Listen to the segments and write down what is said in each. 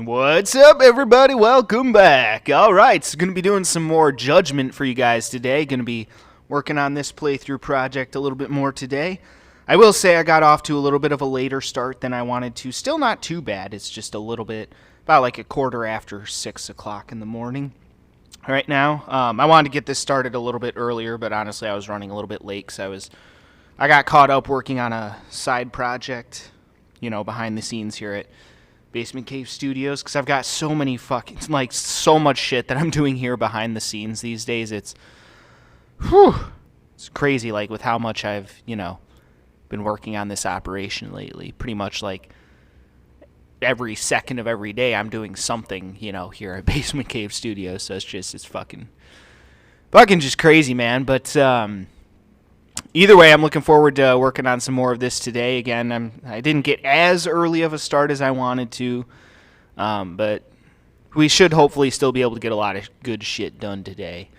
What's up, everybody? Welcome back. All right, so going to be doing some more Judgment for you guys today. Going to be working on this playthrough project a little bit more today. I will say I got off to a little bit of a later start than I wanted to. Still not too bad. It's just a little bit, about like a quarter after 6 o'clock in the morning right now. I wanted to get this started a little bit earlier, but honestly I was running a little bit late because I got caught up working on a side project, behind the scenes here at Basement Cave Studios, because I've got so many so much shit that I'm doing here behind the scenes these days. It's crazy, like, with how much I've, been working on this operation lately. Pretty much, like, every second of every day I'm doing something, here at Basement Cave Studios, so it's fucking just crazy, man. But, either way, I'm looking forward to working on some more of this today. Again, I didn't get as early of a start as I wanted to, but we should hopefully still be able to get a lot of good shit done today,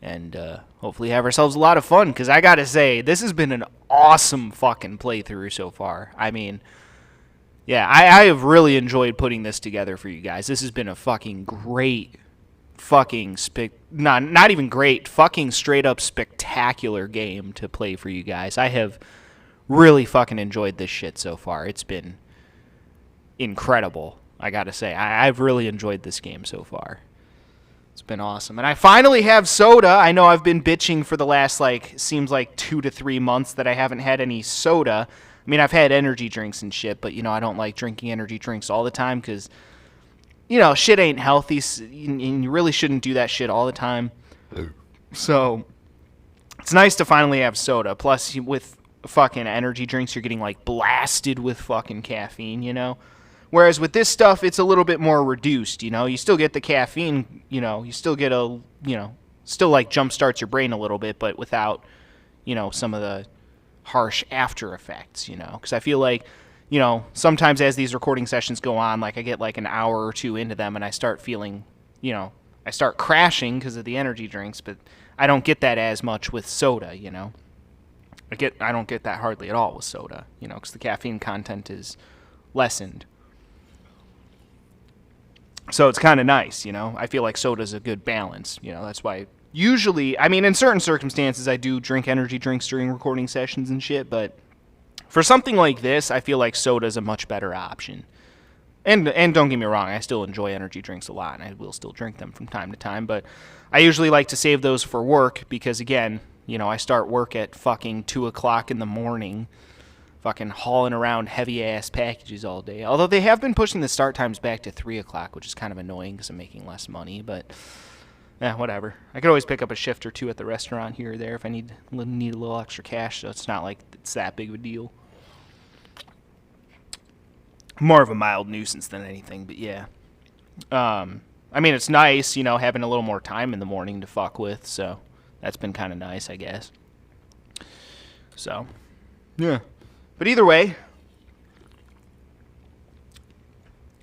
and hopefully have ourselves a lot of fun, because I gotta say, this has been an awesome fucking playthrough so far. I mean, yeah, I have really enjoyed putting this together for you guys. This has been a fucking great not even great, fucking straight up spectacular game to play for you guys. I have really fucking enjoyed this shit so far. It's been incredible, I gotta say. I've really enjoyed this game so far. It's been awesome. And I finally have soda. I know I've been bitching for the last, seems like 2 to 3 months that I haven't had any soda. I mean, I've had energy drinks and shit, but, I don't like drinking energy drinks all the time because shit ain't healthy, and you really shouldn't do that shit all the time. So, it's nice to finally have soda. Plus, with fucking energy drinks, you're getting, blasted with fucking caffeine, Whereas with this stuff, it's a little bit more reduced, You still get the caffeine, you still get still, jump starts your brain a little bit, but without, some of the harsh after effects, Because I feel like, sometimes as these recording sessions go on, I get an hour or two into them and I start feeling, I start crashing because of the energy drinks, but I don't get that as much with soda, I don't get that hardly at all with soda, because the caffeine content is lessened. So it's kind of nice, I feel like soda's a good balance, that's why usually, I mean, in certain circumstances I do drink energy drinks during recording sessions and shit, but for something like this, I feel like soda's a much better option. And don't get me wrong, I still enjoy energy drinks a lot, and I will still drink them from time to time, but I usually like to save those for work because, again, I start work at fucking 2 o'clock in the morning, fucking hauling around heavy-ass packages all day. Although they have been pushing the start times back to 3 o'clock, which is kind of annoying because I'm making less money, but whatever. I could always pick up a shift or two at the restaurant here or there if I need a little extra cash, so it's not like it's that big of a deal. More of a mild nuisance than anything, but yeah. I mean, it's nice, having a little more time in the morning to fuck with, so that's been kind of nice, I guess. So, yeah. But either way,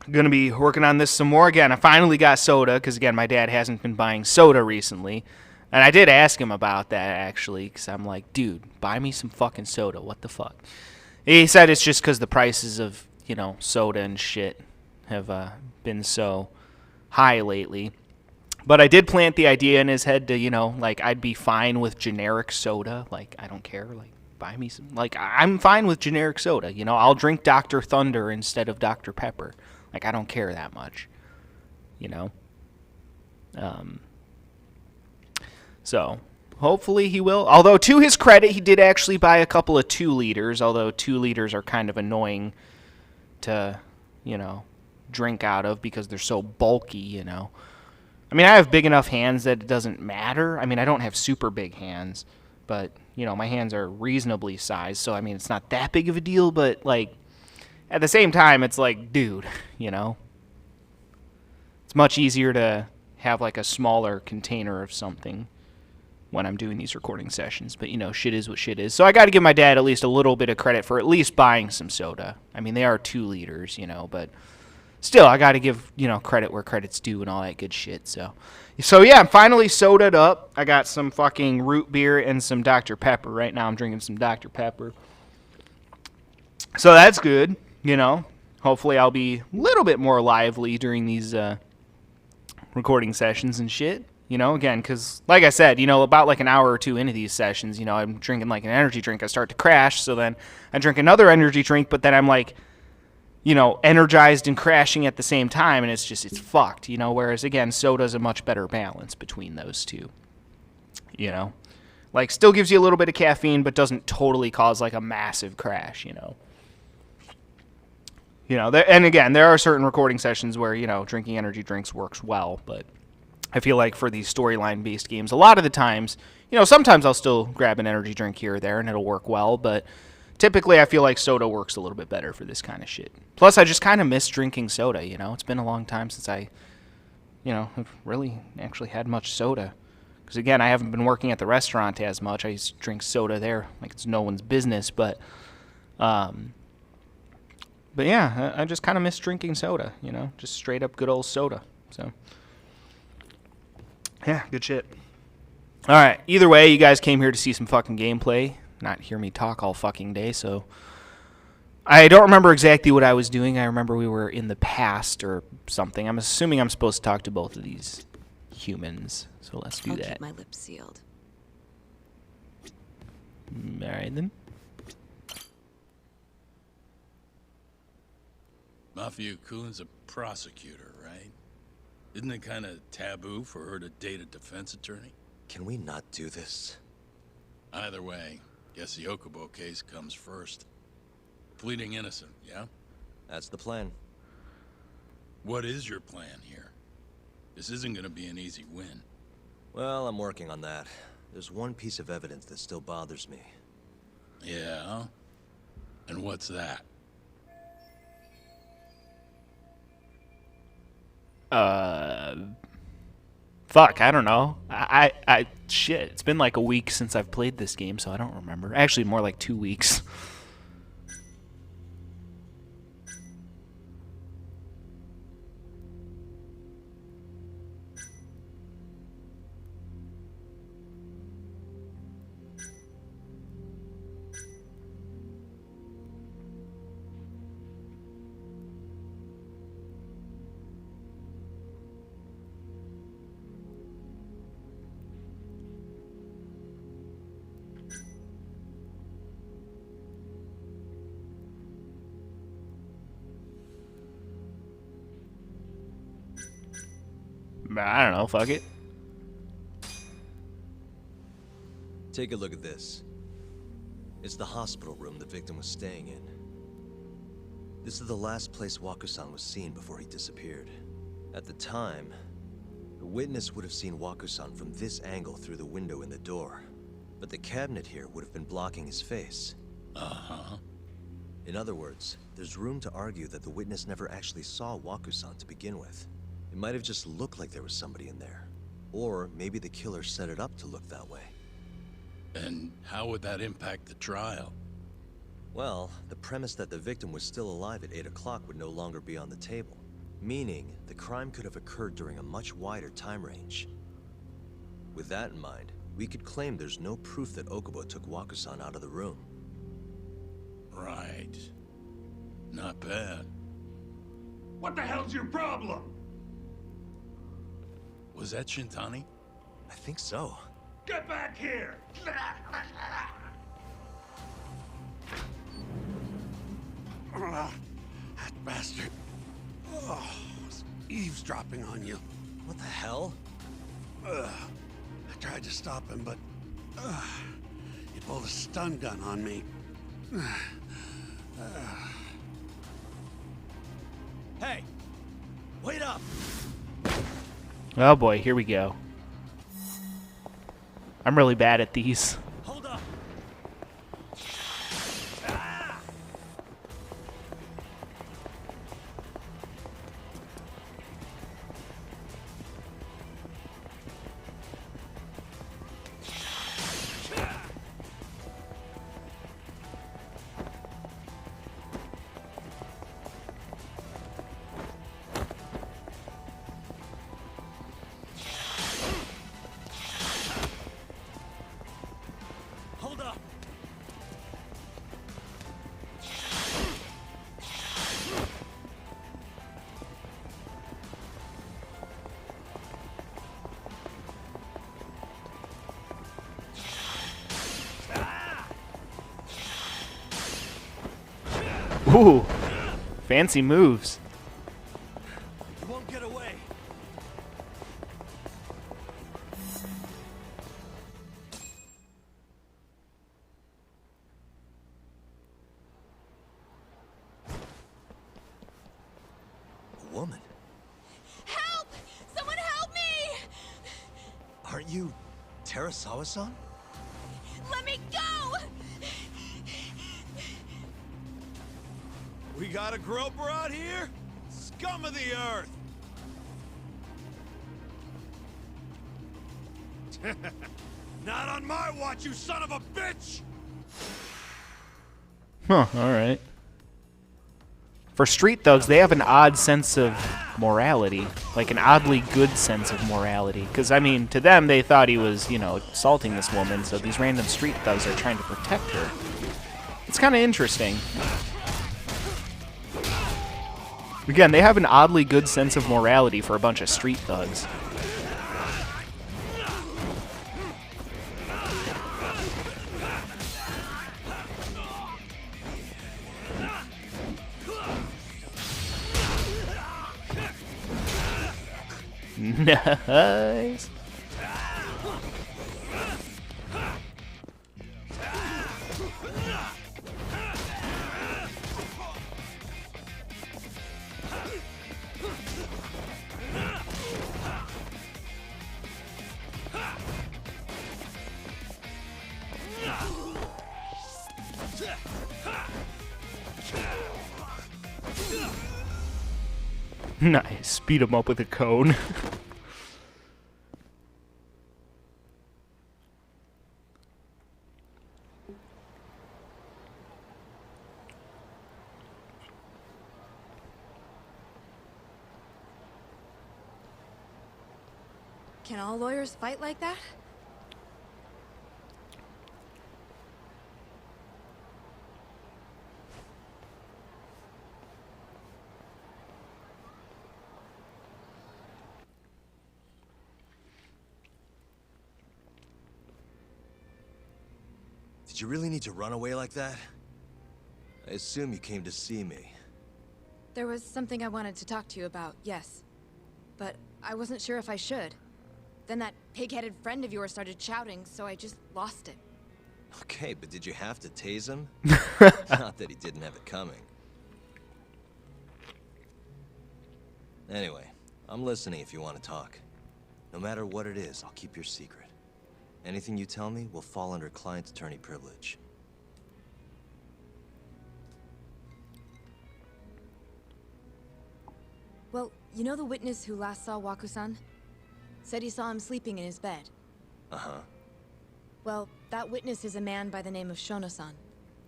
I'm going to be working on this some more. Again, I finally got soda, because, again, my dad hasn't been buying soda recently. And I did ask him about that, actually, because I'm like, dude, buy me some fucking soda. What the fuck? He said it's just because the prices of, soda and shit have been so high lately. But I did plant the idea in his head to, I'd be fine with generic soda. I don't care. Buy me some. I'm fine with generic soda. I'll drink Dr. Thunder instead of Dr. Pepper. I don't care that much. So, hopefully he will. Although, to his credit, he did actually buy a couple of 2 liters. Although 2 liters are kind of annoying to, drink out of because they're so bulky, I mean, I have big enough hands that it doesn't matter. I mean, I don't have super big hands, but, my hands are reasonably sized. So, I mean, it's not that big of a deal, but, at the same time, it's dude, It's much easier to have, a smaller container of something when I'm doing these recording sessions. But, shit is what shit is. So I got to give my dad at least a little bit of credit for at least buying some soda. I mean, they are 2 liters, but still, I got to give, credit where credit's due and all that good shit. So yeah, I'm finally sodaed up. I got some fucking root beer and some Dr. Pepper. Right now I'm drinking some Dr. Pepper. So that's good, Hopefully I'll be a little bit more lively during these recording sessions and shit. You know, again, because like I said, you know, about like an hour or two into these sessions, you know, I'm drinking like an energy drink. I start to crash. So then I drink another energy drink, but then I'm like, you know, energized and crashing at the same time. And it's fucked, you know, whereas again, soda's a much better balance between those two, you know, like still gives you a little bit of caffeine, but doesn't totally cause like a massive crash, you know. You know, and again, there are certain recording sessions where, you know, drinking energy drinks works well, but I feel like for these storyline-based games, a lot of the times, you know, sometimes I'll still grab an energy drink here or there and it'll work well, but typically I feel like soda works a little bit better for this kind of shit. Plus, I just kind of miss drinking soda, you know? It's been a long time since I, you know, have really actually had much soda. Because, again, I haven't been working at the restaurant as much. I used to drink soda there like it's no one's business, but yeah, I just kind of miss drinking soda, you know? Just straight up good old soda, so... Yeah, good shit. All right. Either way, you guys came here to see some fucking gameplay, not hear me talk all fucking day. So I don't remember exactly what I was doing. I remember we were in the past or something. I'm assuming I'm supposed to talk to both of these humans. So let's do that. Keep my lips sealed. All right, then. Mafia Kuhn's a prosecutor, right? Isn't it kind of taboo for her to date a defense attorney? Can we not do this? Either way, guess the Okubo case comes first. Pleading innocent, yeah? That's the plan. What is your plan here? This isn't gonna be an easy win. Well, I'm working on that. There's one piece of evidence that still bothers me. Yeah? And what's that? Fuck, I don't know. Shit, it's been like a week since I've played this game, so I don't remember. Actually, more like 2 weeks. I don't know, fuck it. Take a look at this. It's the hospital room the victim was staying in. This is the last place Waku-san was seen before he disappeared. At the time, the witness would have seen Waku-san from this angle through the window in the door. But the cabinet here would have been blocking his face. Uh-huh. In other words, there's room to argue that the witness never actually saw Waku-san to begin with. It might have just looked like there was somebody in there. Or maybe the killer set it up to look that way. And how would that impact the trial? Well, the premise that the victim was still alive at 8 o'clock would no longer be on the table. Meaning, the crime could have occurred during a much wider time range. With that in mind, we could claim there's no proof that Okubo took Waku-san out of the room. Right. Not bad. What the hell's your problem? Was that Shintani? I think so. Get back here! That bastard. Oh, was eavesdropping on you. What the hell? I tried to stop him, but he pulled a stun gun on me. Hey! Wait up! Oh boy, here we go. I'm really bad at these. Hold up! Ooh, fancy moves. You won't get away. A woman? Help! Someone help me! Aren't you Terasawa-san? Let me go! We got a groper out here? Scum of the earth! Not on my watch, you son of a bitch! Huh, alright. For street thugs, they have an odd sense of morality. Like an oddly good sense of morality. Because, I mean, to them, they thought he was, you know, assaulting this woman, so these random street thugs are trying to protect her. It's kind of interesting. Again, they have an oddly good sense of morality for a bunch of street thugs. Nice. Nice. Beat him up with a cone. Can all lawyers fight like that? Did you really need to run away like that? I assume you came to see me. There was something I wanted to talk to you about, yes. But I wasn't sure if I should. Then that pig-headed friend of yours started shouting, so I just lost it. Okay, but did you have to tase him? Not that he didn't have it coming. Anyway, I'm listening if you want to talk. No matter what it is, I'll keep your secret. Anything you tell me will fall under client attorney privilege. Well, you know the witness who last saw Waku-san? Said he saw him sleeping in his bed. Uh-huh. Well, that witness is a man by the name of Shono-san.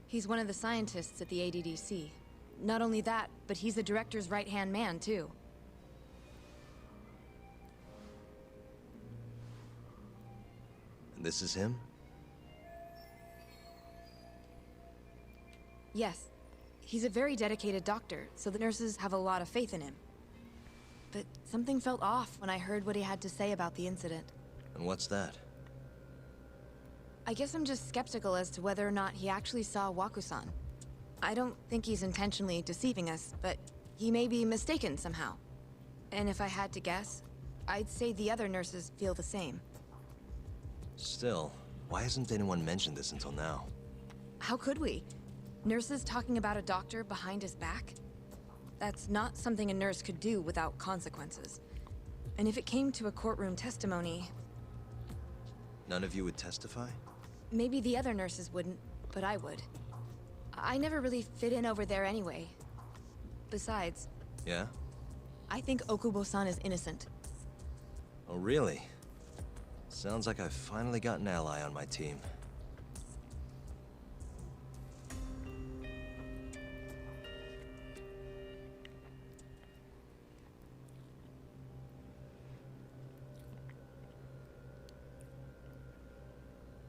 He's one of the scientists at the ADDC. Not only that, but he's the director's right-hand man, too. And this is him? Yes. He's a very dedicated doctor, so the nurses have a lot of faith in him. But something felt off when I heard what he had to say about the incident. And what's that? I guess I'm just skeptical as to whether or not he actually saw Waku-san. I don't think he's intentionally deceiving us, but he may be mistaken somehow. And if I had to guess, I'd say the other nurses feel the same. Still, why hasn't anyone mentioned this until now? How could we? Nurses talking about a doctor behind his back? That's not something a nurse could do without consequences. And if it came to a courtroom testimony... None of you would testify? Maybe the other nurses wouldn't, but I would. I never really fit in over there anyway. Besides... Yeah? I think Okubo-san is innocent. Oh, really? Sounds like I've finally got an ally on my team.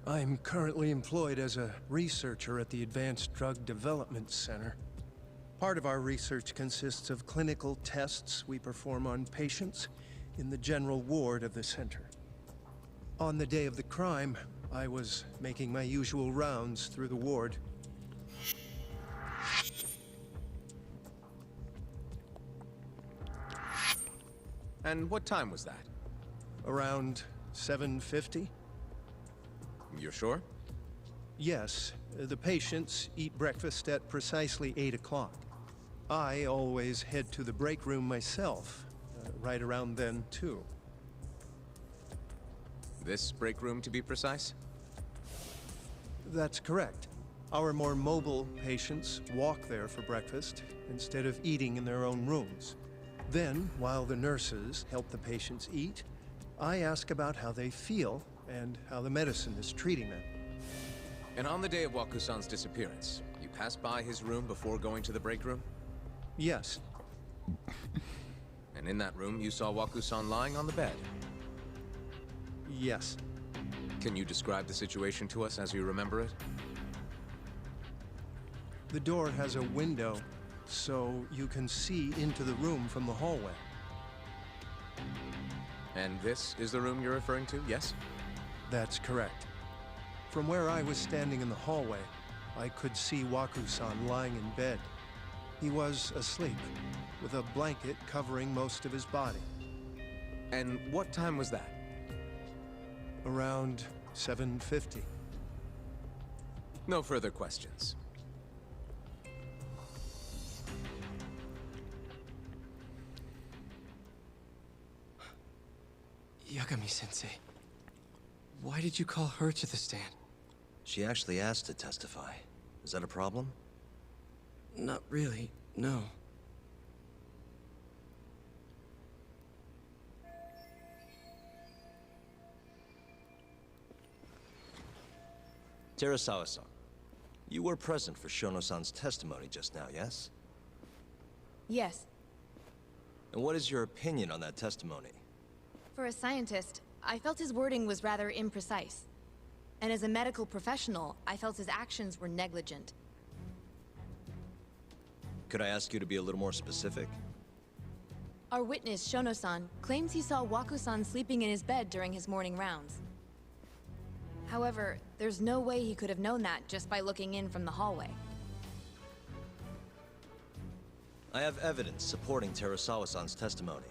I'm currently employed as a researcher at the Advanced Drug Development Center. Part of our research consists of clinical tests we perform on patients in the general ward of the center. On the day of the crime, I was making my usual rounds through the ward. And what time was that? Around 7:50? You're sure? Yes, the patients eat breakfast at precisely 8 o'clock. I always head to the break room myself, right around then, too. This break room, to be precise? That's correct. Our more mobile patients walk there for breakfast instead of eating in their own rooms. Then, while the nurses help the patients eat, I ask about how they feel and how the medicine is treating them. And on the day of Wakusan's disappearance, you passed by his room before going to the break room? Yes, And in that room, you saw Wakusan lying on the bed. yes. Can you describe the situation to us as you remember it? The door has a window, so you can see into the room from the hallway. And this is the room you're referring to, yes? That's correct. From where I was standing in the hallway, I could see Waku-san lying in bed. He was asleep, with a blanket covering most of his body. And what time was that? Around 7:50. No further questions. Yagami-sensei, why did you call her to the stand? She actually asked to testify. Is that a problem? Not really, no. Terasawa-san, you were present for Shono-san's testimony just now, yes? Yes. And what is your opinion on that testimony? For a scientist, I felt his wording was rather imprecise. And as a medical professional, I felt his actions were negligent. Could I ask you to be a little more specific? Our witness, Shono-san, claims he saw Waku-san sleeping in his bed during his morning rounds. However, there's no way he could have known that just by looking in from the hallway. I have evidence supporting Terasawa-san's testimony.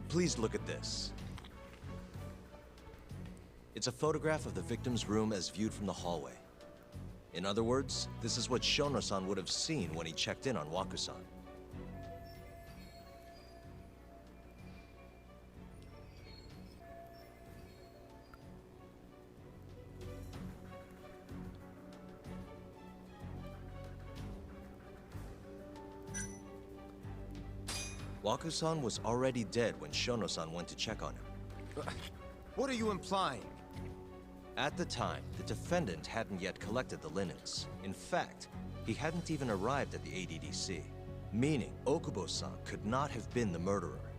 Please look at this. It's a photograph of the victim's room as viewed from the hallway. In other words, this is what Shono-san would have seen when he checked in on Waku-san. Waku-san was already dead when Shono-san went to check on him. What are you implying? At the time, the defendant hadn't yet collected the linens. In fact, he hadn't even arrived at the ADDC, meaning Okubo-san could not have been the murderer.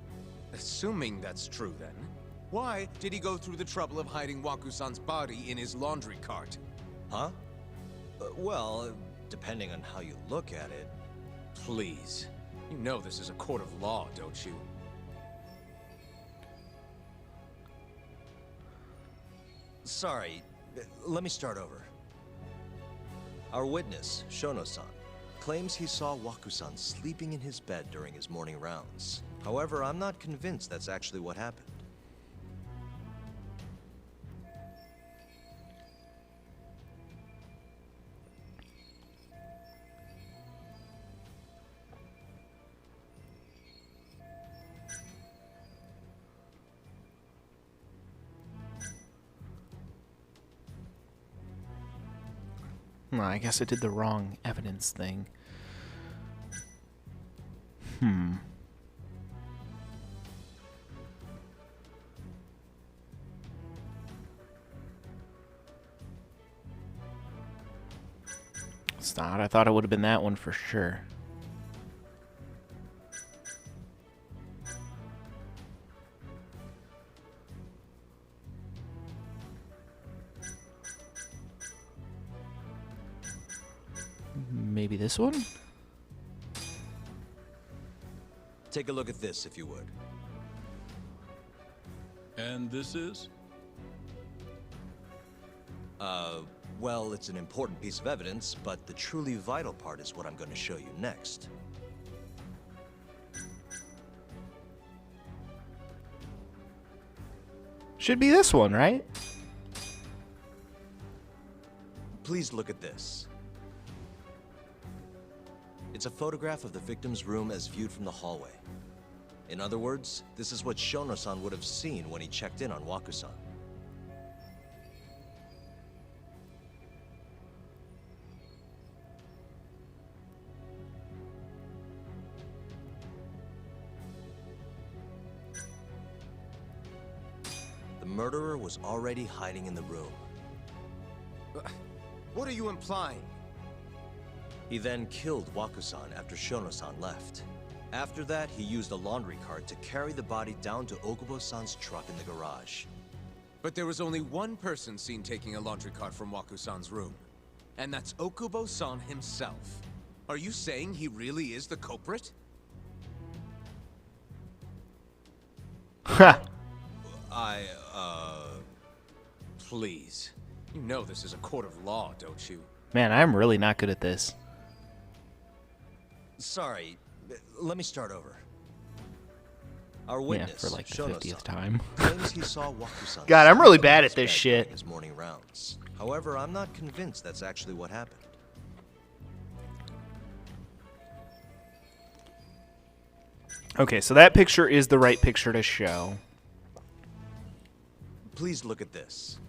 Assuming that's true, then, why did he go through the trouble of hiding Waku-san's body in his laundry cart? Huh? Well, depending on how you look at it. Please. You know this is a court of law, don't you? Sorry, let me start over. Our witness, Shono-san, claims he saw Waku-san sleeping in his bed during his morning rounds. However, I'm not convinced that's actually what happened. Well, I guess I did the wrong evidence thing. It's not. I thought it would have been that one for sure. Maybe this one? Take a look at this, if you would. And this is? Well, it's an important piece of evidence, but the truly vital part is what I'm going to show you next. Should be this one, right? Please look at this. It's a photograph of the victim's room as viewed from the hallway. In other words, this is what Shono-san would have seen when he checked in on Waku-san. The murderer was already hiding in the room. What are you implying? He then killed Waku-san after Shono-san left. After that, he used a laundry cart to carry the body down to Okubo-san's truck in the garage. But there was only one person seen taking a laundry cart from Waku-san's room. And that's Okubo-san himself. Are you saying he really is the culprit? Ha! Please. You know this is a court of law, don't you? Man, I'm really not good at this. Sorry, let me start over. Our witness, Yeah, for like the Shono-san, 50th time. claims he saw Waku-san God, I'm really sleep bad in at his this bed shit. during his morning rounds. However, I'm not convinced that's actually what happened. Okay, so that picture is the right picture to show. Please look at this.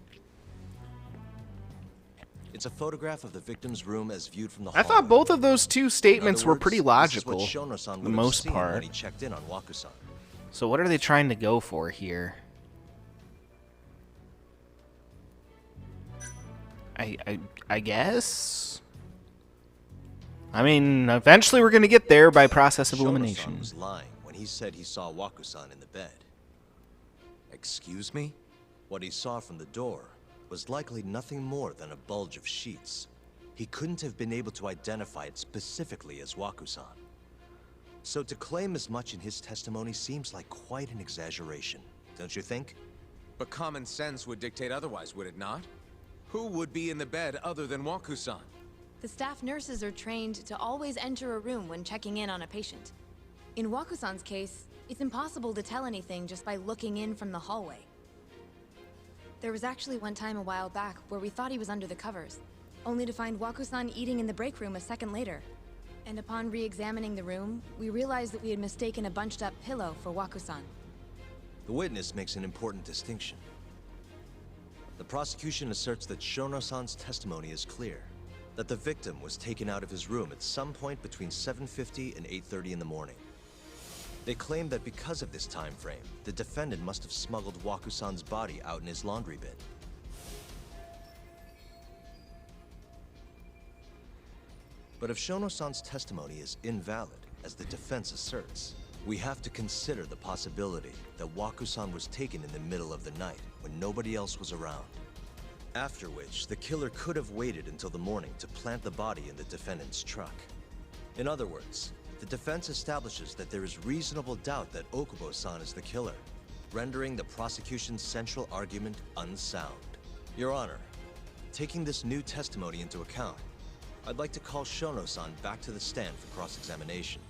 It's a photograph of the victim's room as viewed from the I hallway. thought both of those two In statements other were words, pretty this is logical, what Shono-san for would the have most seen part. when he checked in on Waku-san. So what are they trying to go for here? I guess? I mean, eventually we're going to get there by process of Shono-san elimination. was lying when he said he saw Waku-san in the bed. Excuse me? What he saw from the door was likely nothing more than a bulge of sheets. He couldn't have been able to identify it specifically as Waku-san. So to claim as much in his testimony seems like quite an exaggeration, don't you think? But common sense would dictate otherwise, would it not? Who would be in the bed other than Waku-san? The staff nurses are trained to always enter a room when checking in on a patient. In Waku-san's case, it's impossible to tell anything just by looking in from the hallway. There was actually one time a while back where we thought he was under the covers, only to find Waku-san eating in the break room a second later. And upon re-examining the room, we realized that we had mistaken a bunched-up pillow for Waku-san. The witness makes an important distinction. The prosecution asserts that Shono-san's testimony is clear, that the victim was taken out of his room at some point between 7:50 and 8:30 in the morning. They claim that because of this time frame, the defendant must have smuggled Waku-san's body out in his laundry bin. But if Shono-san's testimony is invalid, as the defense asserts, we have to consider the possibility that Waku-san was taken in the middle of the night when nobody else was around. After which, the killer could have waited until the morning to plant the body in the defendant's truck. In other words, the defense establishes that there is reasonable doubt that Okubo-san is the killer, rendering the prosecution's central argument unsound. Your Honor, taking this new testimony into account, I'd like to call Shono-san back to the stand for cross-examination.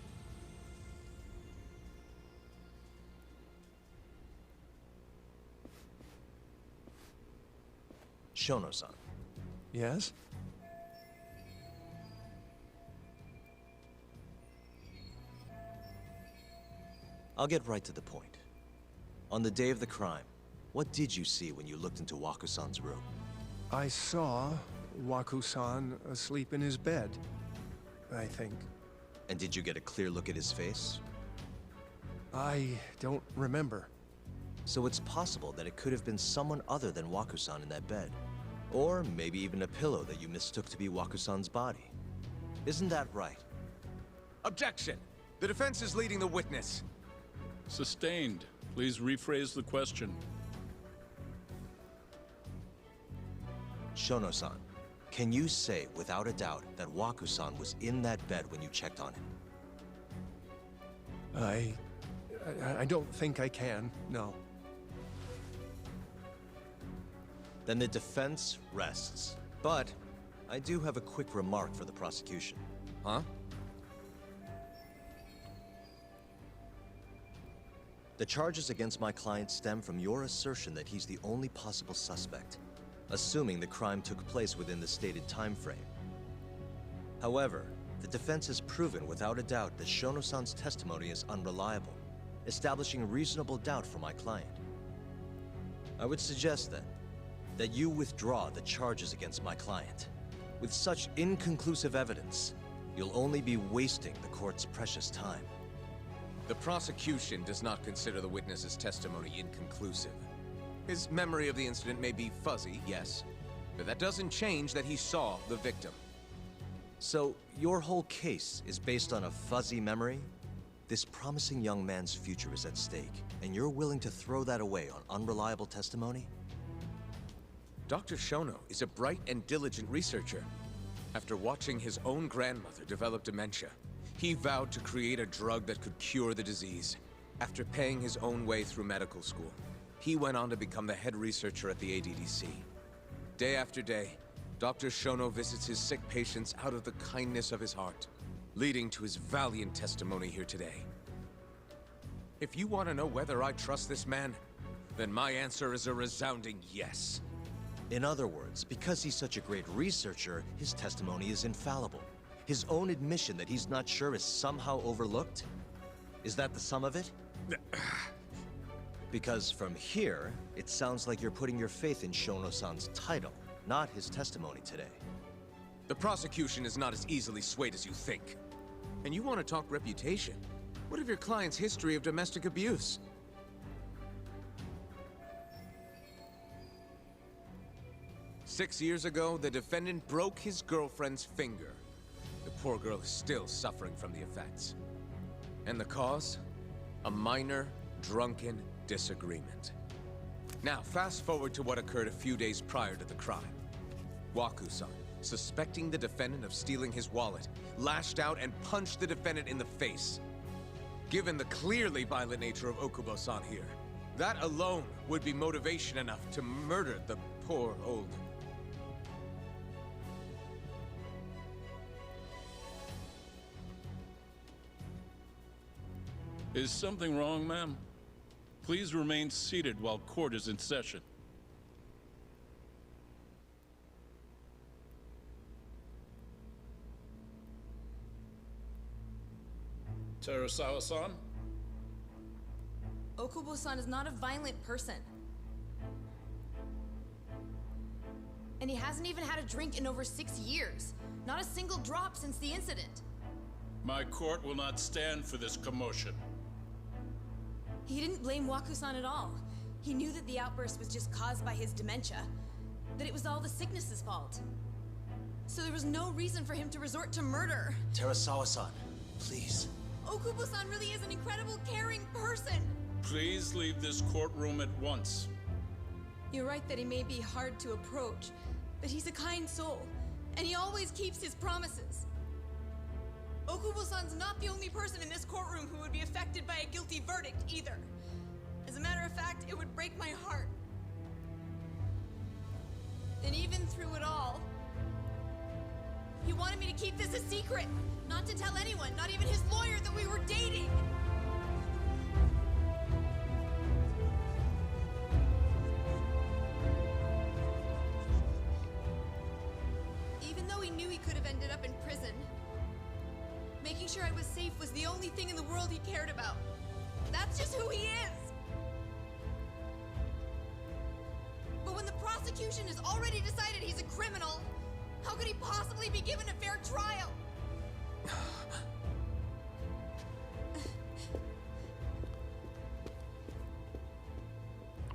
Shono-san. Yes? I'll get right to the point. On the day of the crime, what did you see when you looked into Waku-san's room? I saw Waku-san asleep in his bed, I think. And did you get a clear look at his face? I don't remember. So it's possible that it could have been someone other than Waku-san in that bed. Or maybe even a pillow that you mistook to be Waku-san's body. Isn't that right? Objection! The defense is leading the witness. Sustained. Please rephrase the question. Shono-san, can you say without a doubt that Waku-san was in that bed when you checked on him? I don't think I can, no. Then the defense rests. But I do have a quick remark for the prosecution. Huh? The charges against my client stem from your assertion that he's the only possible suspect, assuming the crime took place within the stated time frame. However, the defense has proven without a doubt that Shono-san's testimony is unreliable, establishing reasonable doubt for my client. I would suggest then that you withdraw the charges against my client. With such inconclusive evidence, you'll only be wasting the court's precious time. The prosecution does not consider the witness's testimony inconclusive. His memory of the incident may be fuzzy, yes, but that doesn't change that he saw the victim. So, your whole case is based on a fuzzy memory? This promising young man's future is at stake, and you're willing to throw that away on unreliable testimony? Dr. Shono is a bright and diligent researcher. After watching his own grandmother develop dementia, he vowed to create a drug that could cure the disease. After paying his own way through medical school, he went on to become the head researcher at the ADDC. Day after day, Dr. Shono visits his sick patients out of the kindness of his heart, leading to his valiant testimony here today. If you want to know whether I trust this man, then my answer is a resounding yes. In other words, because he's such a great researcher, his testimony is infallible. His own admission that he's not sure is somehow overlooked? Is that the sum of it? Because from here, it sounds like you're putting your faith in Shono-san's title, not his testimony today. The prosecution is not as easily swayed as you think. And you want to talk reputation? What of your client's history of domestic abuse? Six years ago, the defendant broke his girlfriend's finger. The poor girl is still suffering from the effects. And the cause? A minor, drunken disagreement. Now, fast forward to what occurred a few days prior to the crime. Waku-san, suspecting the defendant of stealing his wallet, lashed out and punched the defendant in the face. Given the clearly violent nature of Okubo-san here, that alone would be motivation enough to murder the poor old... Is something wrong, ma'am? Please remain seated while court is in session. Terasawa-san? Okubo-san is not a violent person. And he hasn't even had a drink in over 6 years. Not a single drop since the incident. My court will not stand for this commotion. He didn't blame Waku-san at all. He knew that the outburst was just caused by his dementia. That it was all the sickness's fault. So there was no reason for him to resort to murder. Terasawa-san, please. Okubo-san really is an incredible, caring person. Please leave this courtroom at once. You're right that he may be hard to approach, but he's a kind soul, and he always keeps his promises. Okubo-san's not the only person in this courtroom who would be affected by a guilty verdict, either. As a matter of fact, it would break my heart. And even through it all, he wanted me to keep this a secret, not to tell anyone, not even his lawyer, that we were dating. Even though he knew he could have ended up in prison, making sure I was safe was the only thing in the world he cared about. That's just who he is! But when the prosecution has already decided he's a criminal, how could he possibly be given a fair trial?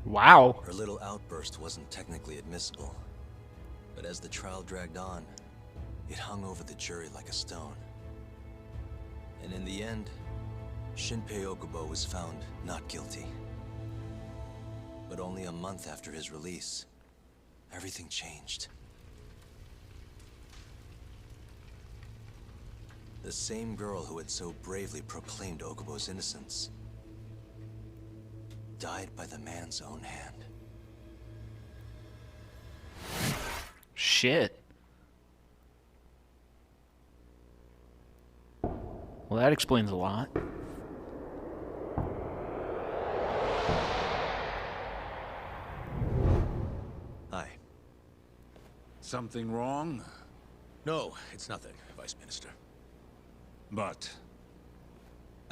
Wow. Her little outburst wasn't technically admissible, but as the trial dragged on, it hung over the jury like a stone. And in the end, Shinpei Okubo was found not guilty. But only a month after his release, everything changed. The same girl who had so bravely proclaimed Okubo's innocence died by the man's own hand. shit. Well, that explains a lot. Hi. Something wrong? No, it's nothing, Vice Minister. But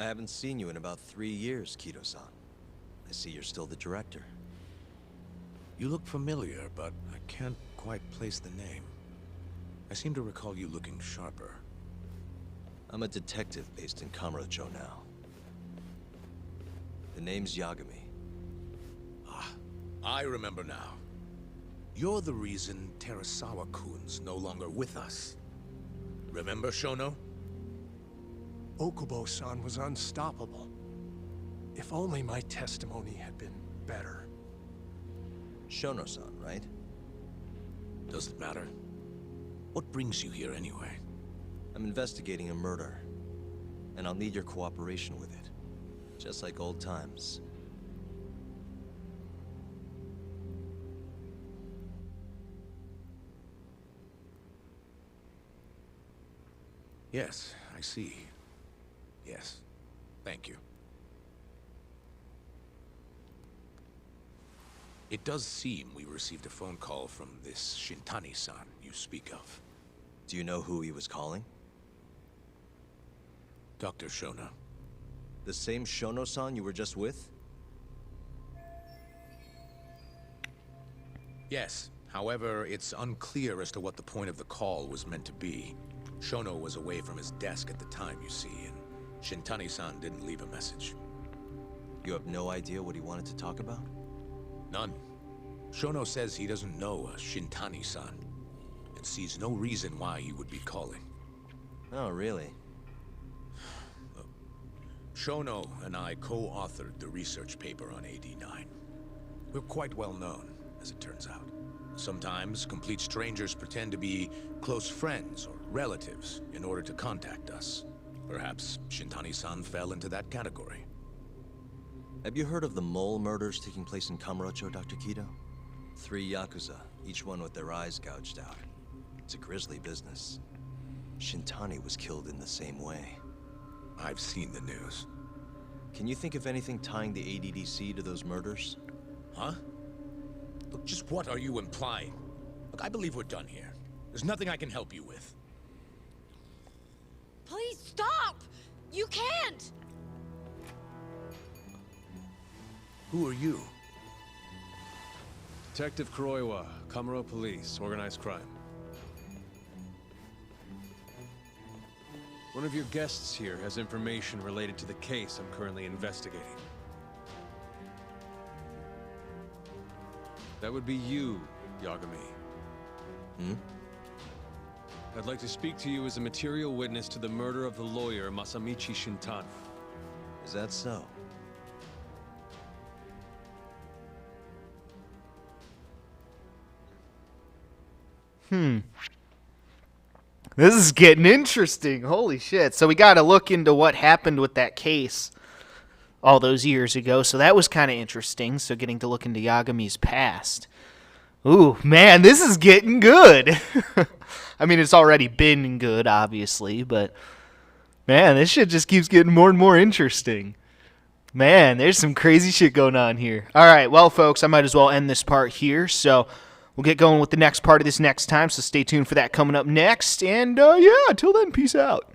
I haven't seen you in about 3 years, Kido-san. I see you're still the director. you look familiar, but I can't quite place the name. I seem to recall you looking sharper. I'm a detective based in Kamurocho now. The name's Yagami. Ah, I remember now. You're the reason Terasawa-kun's no longer with us. Remember, Shono? Okubo-san was unstoppable. If only my testimony had been better. Shono-san, right? Doesn't matter. What brings you here anyway? I'm investigating a murder, and I'll need your cooperation with it. Just like old times. Yes, I see. Yes. Thank you. It does seem we received a phone call from this Shintani-san you speak of. Do you know who he was calling? Dr. Shono. The same Shono-san you were just with? Yes. However, it's unclear as to what the point of the call was meant to be. Shono was away from his desk at the time, you see, and Shintani-san didn't leave a message. You have no idea what he wanted to talk about? None. Shono says he doesn't know a Shintani-san, and sees no reason why he would be calling. Oh, really? Shono and I co-authored the research paper on AD9. We're quite well known, as it turns out. Sometimes, complete strangers pretend to be close friends or relatives in order to contact us. Perhaps Shintani-san fell into that category. Have you heard of the mole murders taking place in Kamurocho, Dr. Kido? 3 Yakuza, each one with their eyes gouged out. It's a grisly business. Shintani was killed in the same way. I've seen the news. Can you think of anything tying the ADDC to those murders? Huh? Look, just what are you implying? Look, I believe we're done here. There's nothing I can help you with. Please stop! You can't! Who are you? Detective Kuroiwa, Kamuro Police, Organized Crime. One of your guests here has information related to the case I'm currently investigating. That would be you, Yagami. Hmm? I'd like to speak to you as a material witness to the murder of the lawyer Masamichi Shintani. Is that so? This is getting interesting. Holy shit. So we got to look into what happened with that case all those years ago. So that was kind of interesting. So getting to look into Yagami's past. Ooh, man, this is getting good. I mean, it's already been good, obviously, but man, this shit just keeps getting more and more interesting. Man, there's some crazy shit going on here. All right, well, folks, I might as well end this part here. So we'll get going with the next part of this next time. So stay tuned for that coming up next. And yeah, until then, peace out.